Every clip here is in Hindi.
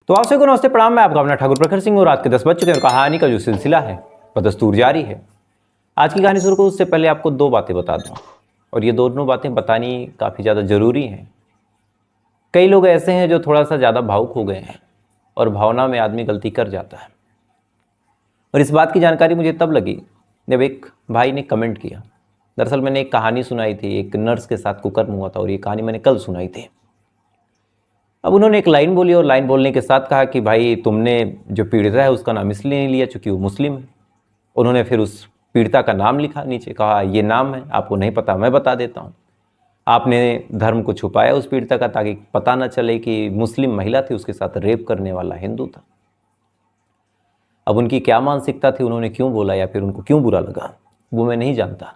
तो आप सभी को नमस्ते प्रणाम। मैं आपका अपना ठाकुर प्रखर सिंह और रात के 10 बज चुके हैं और कहानी का जो सिलसिला है वह दस्तूर जारी है। आज की कहानी शुरू करूँ उससे पहले आपको दो बातें बता दूं, और ये दोनों बातें बतानी काफ़ी ज़्यादा ज़रूरी हैं। कई लोग ऐसे हैं जो थोड़ा सा ज़्यादा भावुक हो गए हैं और भावना में आदमी गलती कर जाता है। और इस बात की जानकारी मुझे तब लगी जब एक भाई ने कमेंट किया। दरअसल मैंने एक कहानी सुनाई थी, एक नर्स के साथ कुकर्म हुआ था और ये कहानी मैंने कल सुनाई थी। अब उन्होंने एक लाइन बोली और लाइन बोलने के साथ कहा कि भाई तुमने जो पीड़िता है उसका नाम इसलिए नहीं लिया चूँकि वो मुस्लिम है। उन्होंने फिर उस पीड़िता का नाम लिखा नीचे, कहा ये नाम है, आपको नहीं पता मैं बता देता हूँ। आपने धर्म को छुपाया उस पीड़िता का ताकि पता न चले कि मुस्लिम महिला थी, उसके साथ रेप करने वाला हिंदू था। अब उनकी क्या मानसिकता थी, उन्होंने क्यों बोला या फिर उनको क्यों बुरा लगा वो मैं नहीं जानता,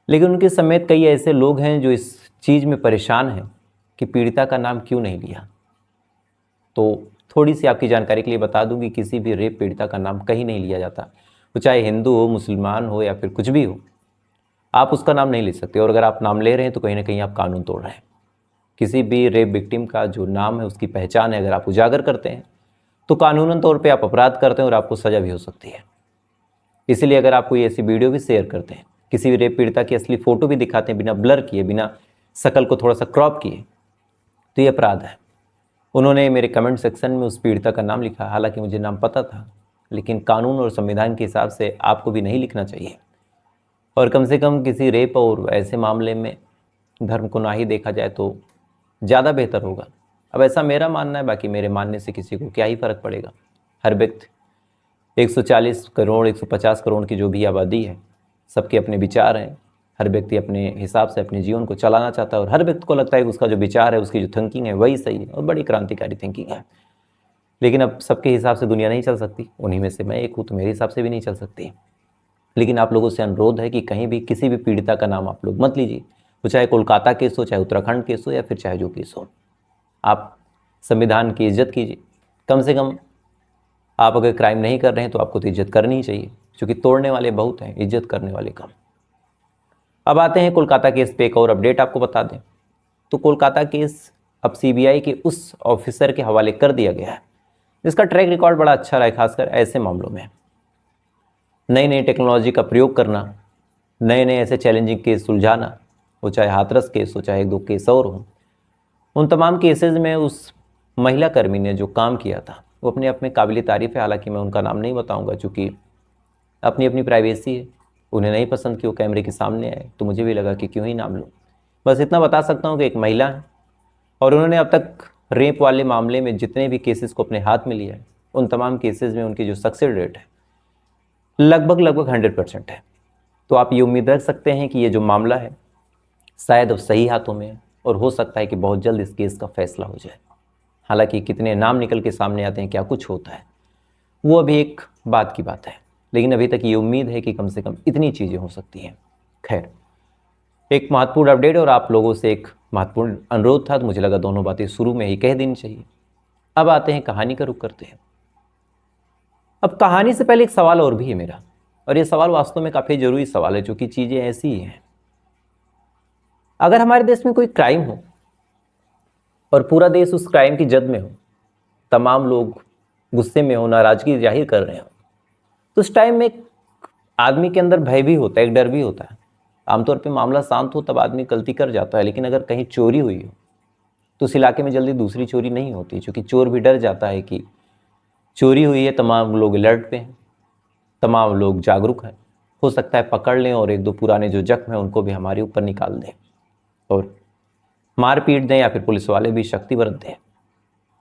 लेकिन उनके समेत कई ऐसे लोग हैं जो इस चीज़ में परेशान हैं कि पीड़िता का नाम क्यों नहीं लिया। तो थोड़ी सी आपकी जानकारी के लिए बता दूं कि किसी भी रेप पीड़िता का नाम कहीं नहीं लिया जाता, वो चाहे हिंदू हो, मुसलमान हो या फिर कुछ भी हो, आप उसका नाम नहीं ले सकते। और अगर आप नाम ले रहे हैं तो कहीं ना कहीं आप कानून तोड़ रहे हैं। किसी भी रेप विक्टिम का जो नाम है, उसकी पहचान है, अगर आप उजागर करते हैं तो कानूनन तौर पर आप अपराध करते हैं और आपको सज़ा भी हो सकती है। इसीलिए अगर आप कोई ऐसी वीडियो भी शेयर करते हैं, किसी भी रेप पीड़िता की असली फ़ोटो भी दिखाते हैं बिना ब्लर किए, बिना शकल को थोड़ा सा क्रॉप किए, तो ये अपराध है। उन्होंने मेरे कमेंट सेक्शन में उस पीड़िता का नाम लिखा, हालांकि मुझे नाम पता था, लेकिन कानून और संविधान के हिसाब से आपको भी नहीं लिखना चाहिए। और कम से कम किसी रेप और ऐसे मामले में धर्म को ना ही देखा जाए तो ज़्यादा बेहतर होगा। अब ऐसा मेरा मानना है, बाकी मेरे मानने से किसी को क्या ही फ़र्क पड़ेगा। हर व्यक्ति 140 करोड़ 150 करोड़ की जो भी आबादी है, सबके अपने विचार हैं। हर व्यक्ति अपने हिसाब से अपने जीवन को चलाना चाहता है और हर व्यक्ति को लगता है कि उसका जो विचार है, उसकी जो थिंकिंग है वही सही है और बड़ी क्रांतिकारी थिंकिंग है। लेकिन अब सबके हिसाब से दुनिया नहीं चल सकती, उन्हीं में से मैं एक हूँ, तो मेरे हिसाब से भी नहीं चल सकती। लेकिन आप लोगों से अनुरोध है कि कहीं भी किसी भी पीड़िता का नाम आप लोग मत लीजिए, वो चाहे कोलकाता केस हो, चाहे उत्तराखंड केस हो या फिर चाहे जो केस हो। आप संविधान की इज्जत कीजिए। कम से कम आप अगर क्राइम नहीं कर रहे हैं तो आपको तो इज्जत करनी ही चाहिए, क्योंकि तोड़ने वाले बहुत हैं, इज्जत करने वाले कम। अब आते हैं कोलकाता केस पे। एक और अपडेट आपको बता दें तो कोलकाता केस अब सीबीआई के उस ऑफिसर के हवाले कर दिया गया है जिसका ट्रैक रिकॉर्ड बड़ा अच्छा रहा है, खासकर ऐसे मामलों में। नई नई टेक्नोलॉजी का प्रयोग करना, नए नए ऐसे चैलेंजिंग केस सुलझाना, वो चाहे हाथरस केस हो, चाहे एक दो केस और हो। उन तमाम केसेज में उस महिला कर्मी ने जो काम किया था वो अपने आप में काबिल तारीफ़ है। हालांकि मैं उनका नाम नहीं बताऊंगा चूँकि अपनी अपनी प्राइवेसी है। उन्हें नहीं पसंद कि वो कैमरे के सामने आए, तो मुझे भी लगा कि क्यों ही नाम लूँ। बस इतना बता सकता हूँ कि एक महिला है और उन्होंने अब तक रेप वाले मामले में जितने भी केसेस को अपने हाथ में लिया है, उन तमाम केसेस में उनकी जो सक्सेस रेट है लगभग 100% है। तो आप ये उम्मीद रख सकते हैं कि ये जो मामला है शायद अब सही हाथों में है और हो सकता है कि बहुत जल्द इस केस का फैसला हो जाए। हालांकि कितने नाम निकल के सामने आते हैं, क्या कुछ होता है, वो अभी एक बात की बात है। लेकिन अभी तक ये उम्मीद है कि कम से कम इतनी चीज़ें हो सकती हैं। खैर, एक महत्वपूर्ण अपडेट और आप लोगों से एक महत्वपूर्ण अनुरोध था, तो मुझे लगा दोनों बातें शुरू में ही कह देनी चाहिए। अब आते हैं कहानी का रुख करते हैं। अब कहानी से पहले एक सवाल और भी है मेरा, और ये सवाल वास्तव में काफ़ी ज़रूरी सवाल है, क्योंकि चीज़ें ऐसी ही हैं। अगर हमारे देश में कोई क्राइम हो और पूरा देश उस क्राइम की जद में हो, तमाम लोग गुस्से में हो, नाराज़गी जाहिर कर रहे हो, तो उस टाइम में एक आदमी के अंदर भय भी होता है, एक डर भी होता है। आमतौर पे मामला शांत हो तब आदमी गलती कर जाता है, लेकिन अगर कहीं चोरी हुई हो तो उस इलाके में जल्दी दूसरी चोरी नहीं होती, क्योंकि चोर भी डर जाता है कि चोरी हुई है। तमाम लोग अलर्ट पे हैं, तमाम लोग जागरूक हैं, हो सकता है पकड़ लें और एक दो पुराने जो जख्म हैं उनको भी हमारे ऊपर निकाल दें और मार पीट दें, या फिर पुलिस वाले भी शक्ति बरत दें।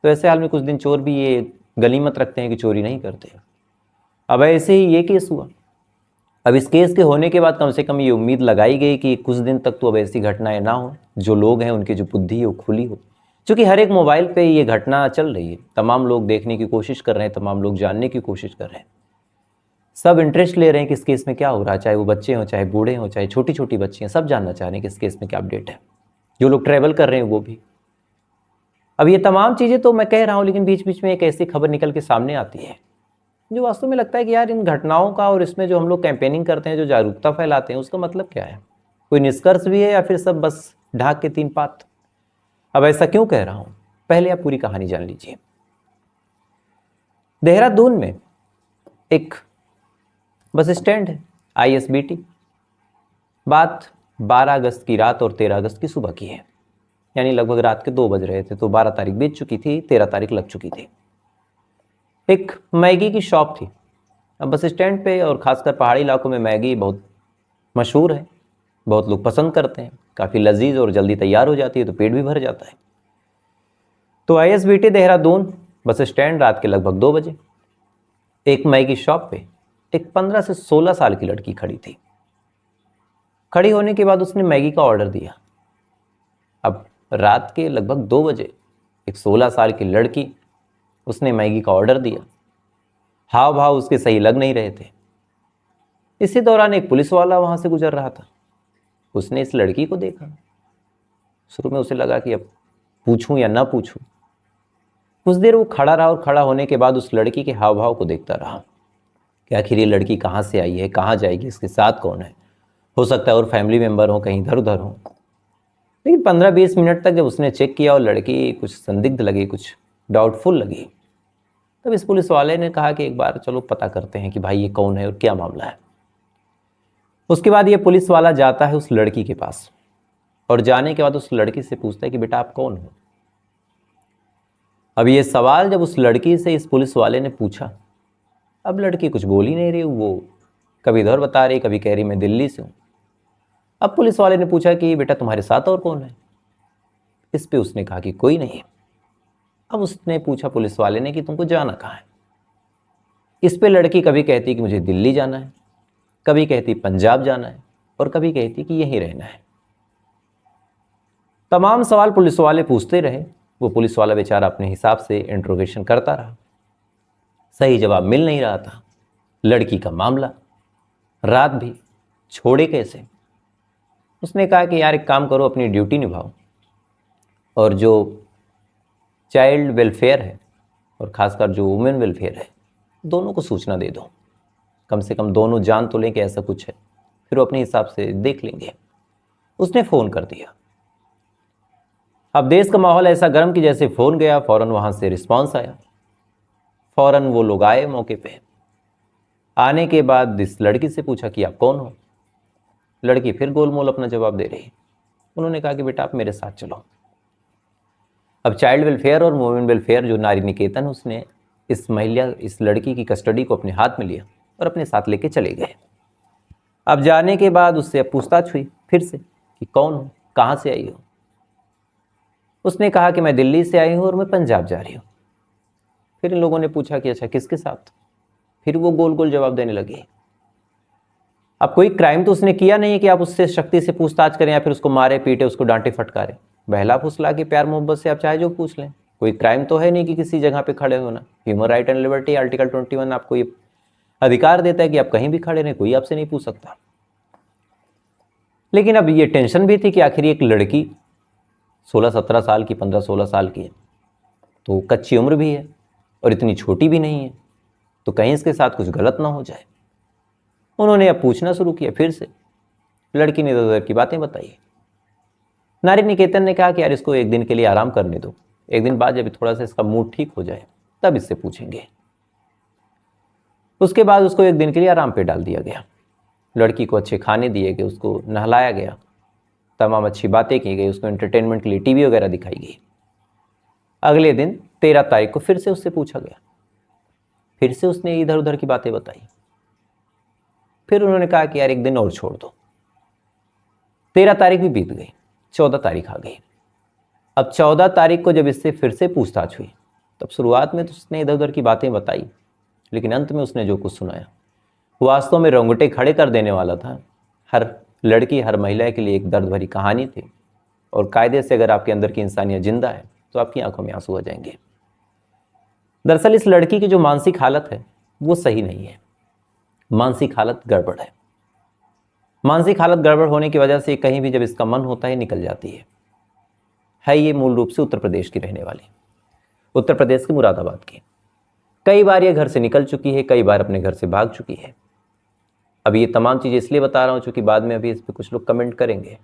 तो ऐसे हाल में कुछ दिन चोर भी ये गनीमत रखते हैं कि चोरी नहीं करते। अब ऐसे ही ये केस हुआ। अब इस केस के होने के बाद कम से कम ये उम्मीद लगाई गई कि कुछ दिन तक तो अब ऐसी घटनाएं ना हो, जो लोग हैं उनकी जो बुद्धि है वो खुली हो। क्योंकि हर एक मोबाइल पे ये घटना चल रही है, तमाम लोग देखने की कोशिश कर रहे हैं, तमाम लोग जानने की कोशिश कर रहे हैं, सब इंटरेस्ट ले रहे हैं कि इस केस में क्या हो रहा है, चाहे वो बच्चे हों, चाहे बूढ़े हों, चाहे छोटी छोटी बच्चियाँ, सब जानना चाह रहे हैं कि इस केस में क्या अपडेट है। जो लोग ट्रैवल कर रहे हैं वो भी। अब ये तमाम चीज़ें तो मैं कह रहा हूँ, लेकिन बीच बीच में एक ऐसी खबर निकल के सामने आती है जो वास्तव में लगता है कि यार इन घटनाओं का और इसमें जो हम लोग कैंपेनिंग करते हैं, जो जागरूकता फैलाते हैं, उसका मतलब क्या है? कोई निष्कर्ष भी है या फिर सब बस ढाक के तीन पात? अब ऐसा क्यों कह रहा हूँ, पहले आप पूरी कहानी जान लीजिए। देहरादून में एक बस स्टैंड है, ISBT। बात 12 अगस्त की रात और 13 अगस्त की सुबह की है, यानी लगभग रात के 2 बज रहे थे। तो 12 तारीख बीत चुकी थी, 13 तारीख लग चुकी थी। एक मैगी की शॉप थी। अब बस स्टैंड पे और ख़ासकर पहाड़ी इलाकों में मैगी बहुत मशहूर है, बहुत लोग पसंद करते हैं, काफ़ी लजीज और जल्दी तैयार हो जाती है, तो पेट भी भर जाता है। तो ISBT देहरादून बस स्टैंड रात के लगभग 2 बजे एक मैगी शॉप पे एक 15 से 16 साल की लड़की खड़ी थी। खड़ी होने के बाद उसने मैगी का ऑर्डर दिया। अब रात के लगभग 2 बजे एक 16 साल की लड़की, उसने मैगी का ऑर्डर दिया। हाव भाव उसके सही लग नहीं रहे थे। इसी दौरान एक पुलिस वाला वहाँ से गुजर रहा था। उसने इस लड़की को देखा। शुरू में उसे लगा कि अब पूछूं या ना पूछूं। कुछ देर वो खड़ा रहा और खड़ा होने के बाद उस लड़की के हाव भाव को देखता रहा कि आखिर ये लड़की कहाँ से आई है, कहाँ जाएगी, इसके साथ कौन है। हो सकता है और फैमिली मेम्बर हो, कहीं इधर उधर हो। लेकिन 15-20 मिनट तक जब उसने चेक किया और लड़की कुछ संदिग्ध लगी, कुछ डाउटफुल लगी, तब इस पुलिस वाले ने कहा कि एक बार चलो पता करते हैं कि भाई ये कौन है और क्या मामला है। उसके बाद ये पुलिस वाला जाता है उस लड़की के पास और जाने के बाद उस लड़की से पूछता है कि बेटा आप कौन हो। अब ये सवाल जब उस लड़की से इस पुलिस वाले ने पूछा, अब लड़की कुछ बोल ही नहीं रही। वो कभी इधर बता रही, कभी कह रही मैं दिल्ली से हूँ। अब पुलिस वाले ने पूछा कि बेटा तुम्हारे साथ और कौन है। इस पे उसने कहा कि कोई नहीं। अब उसने पूछा पुलिस वाले ने कि तुमको जाना कहाँ है। इस पे लड़की कभी कहती कि मुझे दिल्ली जाना है, कभी कहती पंजाब जाना है, और कभी कहती कि यहीं रहना है। तमाम सवाल पुलिस वाले पूछते रहे। वो पुलिस वाला बेचारा अपने हिसाब से इंट्रोगेशन करता रहा। सही जवाब मिल नहीं रहा था। लड़की का मामला, रात भी छोड़े कैसे। उसने कहा कि यार एक काम करो, अपनी ड्यूटी निभाओ और जो चाइल्ड वेलफेयर है और ख़ासकर जो वुमेन वेलफेयर है, दोनों को सूचना दे दो। कम से कम दोनों जान तो लें कि ऐसा कुछ है, फिर वो अपने हिसाब से देख लेंगे। उसने फ़ोन कर दिया। अब देश का माहौल ऐसा गर्म कि जैसे फ़ोन गया फ़ौरन वहाँ से रिस्पांस आया। फ़ौरन वो लोग आए मौके पे। आने के बाद इस लड़की से पूछा कि आप कौन हो। लड़की फिर गोलमोल अपना जवाब दे रही। उन्होंने कहा कि बेटा आप मेरे साथ चलो। अब चाइल्ड वेलफेयर और वुमेन वेलफेयर जो नारी निकेतन, उसने इस लड़की की कस्टडी को अपने हाथ में लिया और अपने साथ लेके चले गए। अब जाने के बाद उससे अब पूछताछ हुई फिर से कि कौन हो, कहाँ से आई हो। उसने कहा कि मैं दिल्ली से आई हूँ और मैं पंजाब जा रही हूँ। फिर इन लोगों ने पूछा कि अच्छा किसके साथ। फिर वो गोल गोल जवाब देने लगे। अब कोई क्राइम तो उसने किया नहीं है कि आप उससे सख्ती से पूछताछ करें या फिर उसको मारे पीटे, उसको डांटे फटकारे। बहला फुसला के प्यार मोहब्बत से आप चाहे जो पूछ लें। कोई क्राइम तो है नहीं कि किसी जगह पे खड़े होना। Human right and liberty article 21 आपको ये अधिकार देता है कि आप कहीं भी खड़े रहें, कोई आपसे नहीं पूछ सकता। लेकिन अब ये टेंशन भी थी कि आखिर एक लड़की 16-17 साल की, 15-16 साल की है, तो कच्ची उम्र भी है और इतनी छोटी भी नहीं है, तो कहीं इसके साथ कुछ गलत ना हो जाए। उन्होंने अब पूछना शुरू किया फिर से। लड़की ने इधर की बातें बताई। नारी निकेतन ने कहा कि यार इसको एक दिन के लिए आराम करने दो, एक दिन बाद जब थोड़ा सा इसका मूड ठीक हो जाए तब इससे पूछेंगे। उसके बाद उसको एक दिन के लिए आराम पे डाल दिया गया। लड़की को अच्छे खाने दिए गए, उसको नहलाया गया, तमाम अच्छी बातें की गई, उसको एंटरटेनमेंट के लिए टीवी वगैरह दिखाई गई। अगले दिन 13 तारीख को फिर से उससे पूछा गया। फिर से उसने इधर उधर की बातें बताई। फिर उन्होंने कहा कि यार एक दिन और छोड़ दो। 13 तारीख भी बीत गई, 14 तारीख आ गई। अब 14 तारीख को जब इससे फिर से पूछताछ हुई, तब शुरुआत में तो उसने इधर उधर की बातें बताई, लेकिन अंत में उसने जो कुछ सुनाया वास्तव में रोंगटे खड़े कर देने वाला था। हर लड़की, हर महिला के लिए एक दर्द भरी कहानी थी, और कायदे से अगर आपके अंदर की इंसानियत जिंदा है तो आपकी आंखों में आंसू आ जाएंगे। दरअसल इस लड़की की जो मानसिक हालत है वो सही नहीं है। मानसिक हालत गड़बड़ है। मानसिक हालत गड़बड़ होने की वजह से कहीं भी जब इसका मन होता है निकल जाती है। ये मूल रूप से उत्तर प्रदेश की रहने वाली, उत्तर प्रदेश के मुरादाबाद की। कई बार ये घर से निकल चुकी है, कई बार अपने घर से भाग चुकी है। अब ये तमाम चीज़ें इसलिए बता रहा हूँ चूँकि बाद में अभी इस पर कुछ लोग कमेंट करेंगे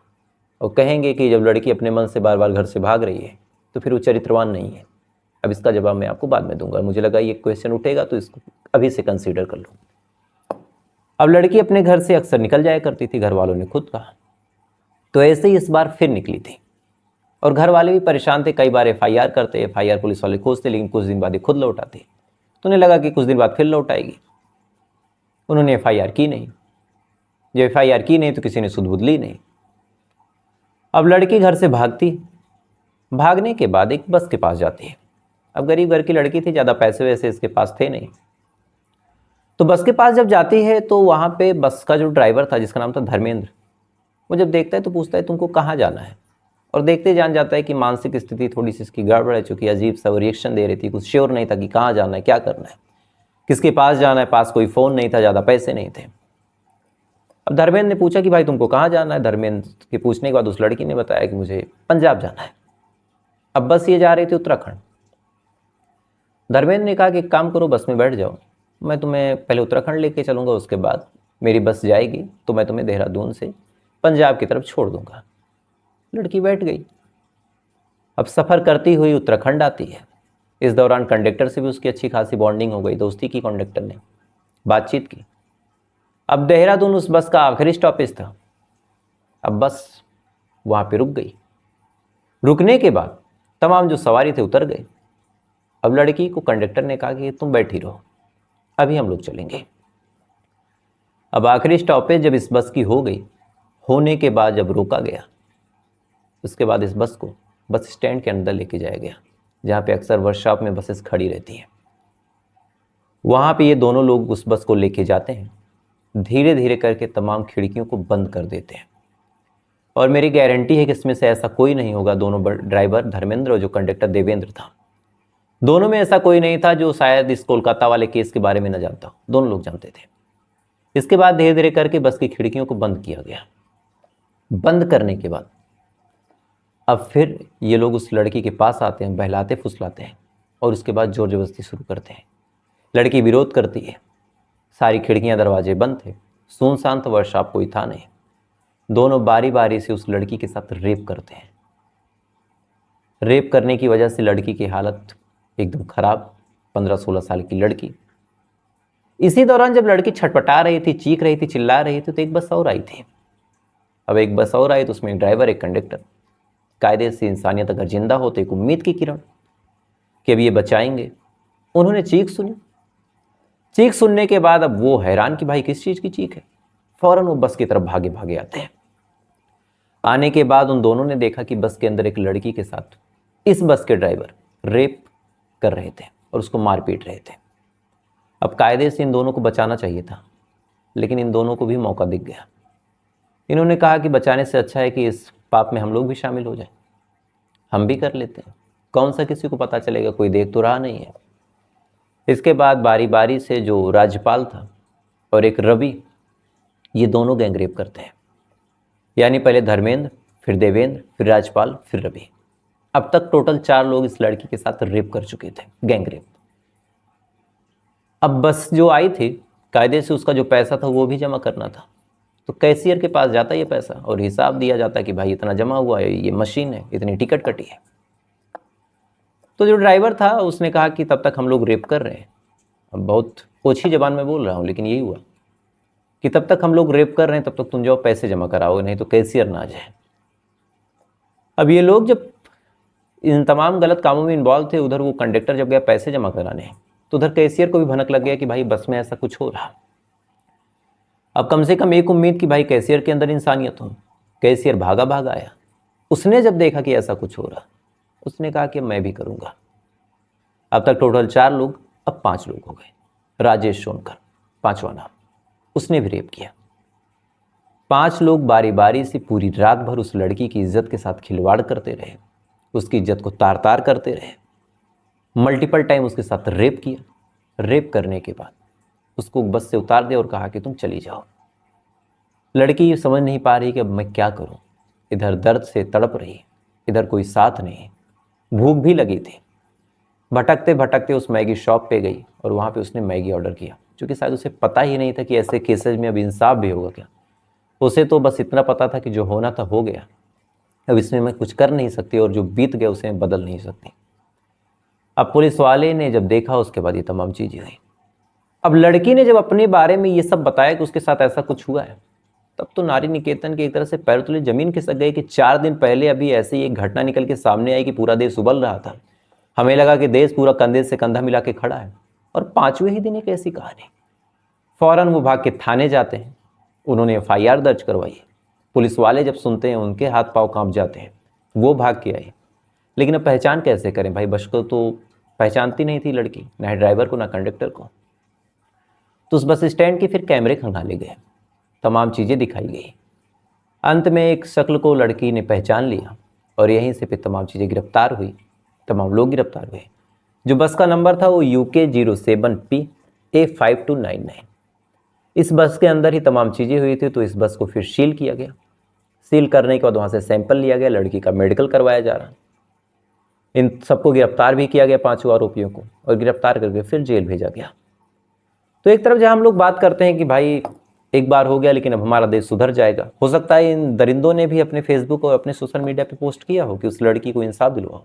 और कहेंगे कि जब लड़की अपने मन से बार बार घर से भाग रही है तो फिर वो चरित्रवान नहीं है। अब इसका जवाब मैं आपको बाद में दूंगा, मुझे लगा ये क्वेश्चन उठेगा तो इसको अभी से कंसीडर कर लो। अब लड़की अपने घर से अक्सर निकल जाया करती थी, घर वालों ने खुद कहा। तो ऐसे ही इस बार फिर निकली थी और घर वाले भी परेशान थे। कई बार एफआईआर करते, एफआईआर पुलिस वाले खोजते, लेकिन कुछ दिन बाद ही खुद लौट आती। तो उन्हें लगा कि कुछ दिन बाद फिर लौट आएगी। उन्होंने एफआईआर की नहीं। जब एफआईआर की नहीं तो किसी ने सुध बुध ली नहीं। अब लड़की घर से भागती, भागने के बाद एक बस के पास जाती है। अब गरीब घर की लड़की थी, ज़्यादा पैसे वैसे इसके पास थे नहीं। तो बस के पास जब जाती है तो वहाँ पे बस का जो ड्राइवर था, जिसका नाम था धर्मेंद्र, वो जब देखता है तो पूछता है तुमको कहाँ जाना है। और देखते जान जाता है कि मानसिक स्थिति थोड़ी सी इसकी गड़बड़ है, चूँकि अजीब सा रिएक्शन दे रही थी, कुछ श्योर नहीं था कि कहाँ जाना है, क्या करना है, किसके पास जाना है। पास कोई फ़ोन नहीं था, ज़्यादा पैसे नहीं थे। अब धर्मेंद्र ने पूछा कि भाई तुमको कहाँ जाना है। धर्मेंद्र के पूछने के बाद उस लड़की ने बताया कि मुझे पंजाब जाना है। अब बस ये जा रही थी उत्तराखंड। धर्मेंद्र ने कहा कि एक काम करो, बस में बैठ जाओ, मैं तुम्हें पहले उत्तराखंड लेके चलूँगा, उसके बाद मेरी बस जाएगी तो मैं तुम्हें देहरादून से पंजाब की तरफ छोड़ दूँगा। लड़की बैठ गई। अब सफ़र करती हुई उत्तराखंड आती है। इस दौरान कंडक्टर से भी उसकी अच्छी खासी बॉन्डिंग हो गई, दोस्ती की कंडक्टर ने, बातचीत की। अब देहरादून उस बस का आखिरी स्टॉपेज था। अब बस वहाँ पे रुक गई। रुकने के बाद तमाम जो सवारी थे उतर गए। अब लड़की को कंडक्टर ने कहा कि तुम बैठी रहो, अभी हम लोग चलेंगे। अब आखिरी स्टॉपेज जब इस बस की हो गई, होने के बाद जब रोका गया, उसके बाद इस बस को बस स्टैंड के अंदर लेके जाया गया, जहाँ पे अक्सर वर्कशॉप में बसेस खड़ी रहती हैं। वहाँ पे ये दोनों लोग उस बस को लेके जाते हैं, धीरे धीरे करके तमाम खिड़कियों को बंद कर देते हैं। और मेरी गारंटी है कि इसमें से ऐसा कोई नहीं होगा, दोनों ड्राइवर धर्मेंद्र और जो कंडक्टर देवेंद्र था, दोनों में ऐसा कोई नहीं था जो शायद इस कोलकाता वाले केस के बारे में न जानता हो। दोनों लोग जानते थे। इसके बाद धीरे धीरे करके बस की खिड़कियों को बंद किया गया। बंद करने के बाद अब फिर ये लोग उस लड़की के पास आते हैं, बहलाते फुसलाते हैं और उसके बाद जोर जबरदस्ती शुरू करते हैं। लड़की विरोध करती है। सारी खिड़कियां दरवाजे बंद थे, सुनसान था, वर्कशॉप कोई था नहीं। दोनों बारी बारी से उस लड़की के साथ रेप करते हैं। रेप करने की वजह से लड़की की हालत एकदम खराब, 15-16 साल की लड़की। इसी दौरान जब लड़की छटपटा रही थी, चीख रही थी, चिल्ला रही थी, तो एक बस और आई थी। अब एक बस और आई तो उसमें एक ड्राइवर, एक कंडक्टर। कायदे से इंसानियत अगर जिंदा हो तो एक उम्मीद की किरण कि अब ये बचाएंगे। उन्होंने चीख सुनी। चीख सुनने के बाद अब वो हैरान कि भाई किस चीज़ की चीख है। फौरन वो बस की तरफ भागे भागे आते हैं। आने के बाद उन दोनों ने देखा कि बस के अंदर एक लड़की के साथ इस बस के ड्राइवर रेप कर रहे थे और उसको मार पीट रहे थे। अब कायदे से इन दोनों को बचाना चाहिए था, लेकिन इन दोनों को भी मौका दिख गया। इन्होंने कहा कि बचाने से अच्छा है कि इस पाप में हम लोग भी शामिल हो जाएं, हम भी कर लेते हैं, कौन सा किसी को पता चलेगा, कोई देख तो रहा नहीं है। इसके बाद बारी बारी से जो राज्यपाल था और एक रवि, ये दोनों गैंगरेप करते हैं। यानी पहले धर्मेंद्र, फिर देवेंद्र, फिर राज्यपाल, फिर रवि। अब तक टोटल 4 लोग इस लड़की के साथ रेप कर चुके थे, गैंगरेप। अब बस जो आई थी, कायदे से उसका जो पैसा था वो भी जमा करना था। तो कैशियर के पास जाता ये पैसा और हिसाब दिया जाता कि भाई इतना जमा हुआ है, ये मशीन है, इतनी टिकट कटी है। तो जो ड्राइवर था उसने कहा कि तब तक हम लोग रेप कर रहे हैं। अब बहुत ओछी जबान में बोल रहा हूँ, लेकिन यही हुआ कि तब तक हम लोग रेप कर रहे हैं, तब तक तुम जाओ पैसे जमा कराओगे, नहीं तो कैशियर ना आ जाए। अब ये लोग जब इन तमाम गलत कामों में इन्वॉल्व थे, उधर वो कंडक्टर जब गया पैसे जमा कराने, तो उधर कैशियर को भी भनक लग गया कि भाई बस में ऐसा कुछ हो रहा। अब कम से कम एक उम्मीद कि भाई कैशियर के अंदर इंसानियत हो। कैशियर भागा भागा आया। उसने जब देखा कि ऐसा कुछ हो रहा, उसने कहा कि मैं भी करूँगा। अब तक टोटल 4 लोग, अब 5 लोग हो गए। राजेश सोनकर, 5वां नाम, उसने भी रेप किया। 5 लोग बारी बारी से पूरी रात भर उस लड़की की इज्जत के साथ खिलवाड़ करते रहे, उसकी इज्जत को तार तार करते रहे। मल्टीपल टाइम उसके साथ रेप किया। रेप करने के बाद उसको बस से उतार दिया और कहा कि तुम चली जाओ। लड़की ये समझ नहीं पा रही कि अब मैं क्या करूं। इधर दर्द से तड़प रही, इधर कोई साथ नहीं, भूख भी लगी थी। भटकते भटकते उस मैगी शॉप पे गई और वहाँ पे उसने मैगी ऑर्डर किया, क्योंकि शायद उसे पता ही नहीं था कि ऐसे केसेज में अब इंसाफ भी होगा क्या। उसे तो बस इतना पता था कि जो होना था हो गया, अब इसमें मैं कुछ कर नहीं सकती और जो बीत गया उसे मैं बदल नहीं सकती। अब पुलिस वाले ने जब देखा उसके बाद ये तमाम चीज़ें हुई। अब लड़की ने जब अपने बारे में ये सब बताया कि उसके साथ ऐसा कुछ हुआ है, तब तो नारी निकेतन के एक तरह से पैर तले जमीन खिसक गई कि 4 दिन पहले अभी ऐसी एक घटना निकल के सामने आई कि पूरा देश उबल रहा था। हमें लगा कि देश पूरा कंधे से कंधा मिला के खड़ा है, और 5वें ही दिन एक ऐसी कहानी। फौरन वो भाग के थाने जाते हैं, उन्होंने FIR दर्ज करवाई। पुलिस वाले जब सुनते हैं उनके हाथ पांव कांप जाते हैं, वो भाग के आए। लेकिन अब पहचान कैसे करें भाई? बस को तो पहचानती नहीं थी लड़की, ना ड्राइवर को ना कंडक्टर को। तो उस बस स्टैंड के फिर कैमरे खंगाले गए, तमाम चीज़ें दिखाई गई। अंत में एक शक्ल को लड़की ने पहचान लिया और यहीं से फिर तमाम चीज़ें गिरफ्तार हुई, तमाम लोग गिरफ्तार हुए। जो बस का नंबर था वो UK 07PA5299। इस बस के अंदर ही तमाम चीज़ें हुई थी, तो इस बस को फिर सील किया गया। सील करने के बाद वहाँ से सैंपल लिया गया, लड़की का मेडिकल करवाया जा रहा। इन सबको गिरफ्तार भी किया गया, 5 आरोपियों को, और गिरफ्तार करके फिर जेल भेजा गया। तो एक तरफ जहाँ हम लोग बात करते हैं कि भाई एक बार हो गया लेकिन अब हमारा देश सुधर जाएगा, हो सकता है इन दरिंदों ने भी अपने फेसबुक और अपने सोशल मीडिया पे पोस्ट किया हो कि उस लड़की को इंसाफ दिलवाओ।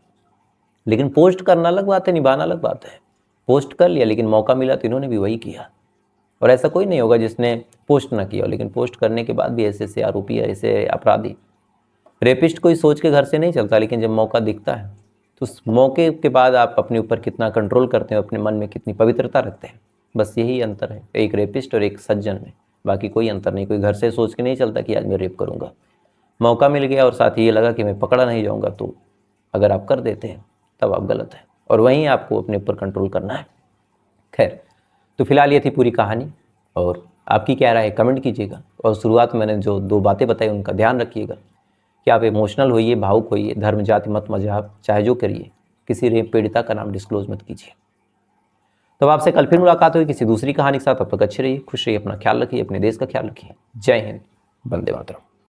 लेकिन पोस्ट करना अलग बात है, निभाना अलग बात है। पोस्ट कर लिया, लेकिन मौका मिला तो इन्होंने भी वही किया। और ऐसा कोई नहीं होगा जिसने पोस्ट ना किया हो, लेकिन पोस्ट करने के बाद भी ऐसे आरोपी, ऐसे अपराधी, रेपिस्ट कोई सोच के घर से नहीं चलता, लेकिन जब मौका दिखता है तो उस मौके के बाद आप अपने ऊपर कितना कंट्रोल करते हैं, अपने मन में कितनी पवित्रता रखते हैं। बस यही अंतर है एक रेपिस्ट और एक सज्जन में, बाकी कोई अंतर नहीं। कोई घर से सोच के नहीं चलता कि आज मैं रेप करूँगा। मौका मिल गया और साथ ही ये लगा कि मैं पकड़ा नहीं जाऊँगा, तो अगर आप कर देते हैं तब आप गलत हैं, और वहीं आपको अपने ऊपर कंट्रोल करना है। खैर, तो फिलहाल ये थी पूरी कहानी, और आपकी क्या राय है कमेंट कीजिएगा। और शुरुआत में मैंने जो 2 बातें बताई उनका ध्यान रखिएगा कि आप इमोशनल होइए, भावुक होइए, धर्म जाति मत मजहब चाहे जो करिए, किसी रेप पीड़िता का नाम डिस्क्लोज मत कीजिए। तो आपसे कल फिर मुलाकात होगी किसी दूसरी कहानी के साथ। अब तक अच्छे रहिए, खुश रहिए, अपना ख्याल रखिए, अपने देश का ख्याल रखिए। जय हिंद, वंदे मातरम।